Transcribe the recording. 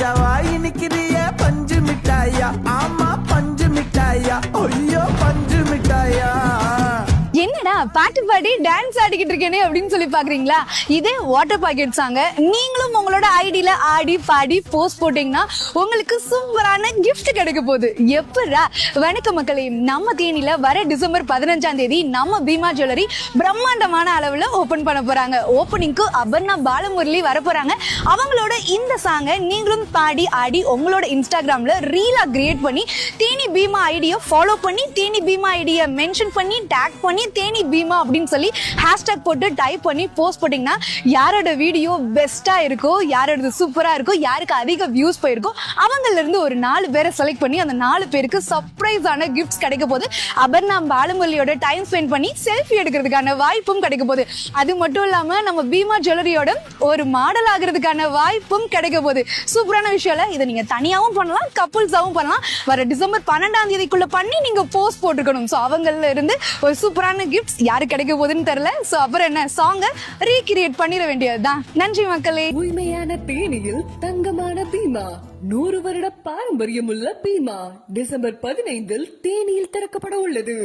ராஜாவா இனிக்கிறிய பஞ்சு மிட்டாயா, ஆமா பஞ்சு மிட்டாயா, ஐயோ பஞ்சு மிட்டாயா. என்னடா பாட்டு பாடி டான்ஸ் ஆடிக்கிட்டு இருக்கேனே அப்படின்னு சொல்லி பாக்குறீங்களா? இதே வாட்டர் பாக்கெட் சாங்க நீங்களும் உங்களோட ஐடியில ஆடி பாடி போஸ்ட் போட்டீங்கன்னா உங்களுக்கு சூப்பரான கிஃப்ட் கிடைக்க போகுது. எப்படா? வணக்கம் மக்களே, நம்ம தேனியில வர டிசம்பர் 15ஆம் தேதி நம்ம பீமா ஜுவல்லரி பிரம்மாண்டமான அளவுல ஓபன் பண்ண போறாங்க. ஓபனிங்க்கு அபர்ணா பாலமுரளி வர போறாங்க. அவங்களோட இந்த சாங்கை நீங்களும் பாடி ஆடி உங்களோட இன்ஸ்டாகிராம்ல ரீலா கிரியேட் பண்ணி தேனி பீமா ஐடியை ஃபாலோ பண்ணி தேனி பீமா ஐடியை மென்ஷன் பண்ணி டேக் பண்ணி தேனி பீமா அப்படின்னு சொல்லி ஹேஷ்டாக் போட்டு டைப் பண்ணி போஸ்ட் போட்டீங்கன்னா யாரோட வீடியோ பெஸ்டா இருக்கோ, யாரோட சூப்பரா இருக்கோ, யாருக்கு அதிக வியூஸ் போயிருக்கோ அவங்கள இருந்து ஒரு 4 பேரை செலக்ட் பண்ணி அந்த 4 பேருக்கு சர்ப்ரைஸான கிஃப்ட்ஸ் கிடைக்க போது. அபர்ணா பாலமுரளியோட டைம் ஸ்பெண்ட் பண்ணி செல்ஃபி எடுக்கிறதுக்கான வாய்ப்பும் கிடைக்க போகுது. அது மட்டும் இல்லாம நம்ம பீமா ஜுவல்லரியோட ஒரு மாடல் ஆகிறதுக்கான வாய்ப்பும் கிடைக்க போகுது. சூப்பரான விஷயம். இதை நீங்க தனியாவும் பண்ணலாம், கப்புள்ஸாவும் பண்ணலாம். வர டிசம்பர் 12ஆம் தேதிக்குள்ள பண்ணி நீங்க போஸ்ட் போட்டுக்கணும். சோ அவங்கள இருந்து ஒரு சூப்பரான கிஃப்ட்ஸ் யாரு கிடைக்க போகுதுன்னு தெரியல. சோ அப்புறம் என்ன, சாங்க ரீகிரியேட் பண்ணிட வேண்டியதுதான். நன்றி மக்களே. தூய்மையான தேனியில் தங்கமான பீமா, 100 வருட பாரம்பரியமுள்ள பீமா டிசம்பர் 15 தேனியில் திறக்கப்பட உள்ளது.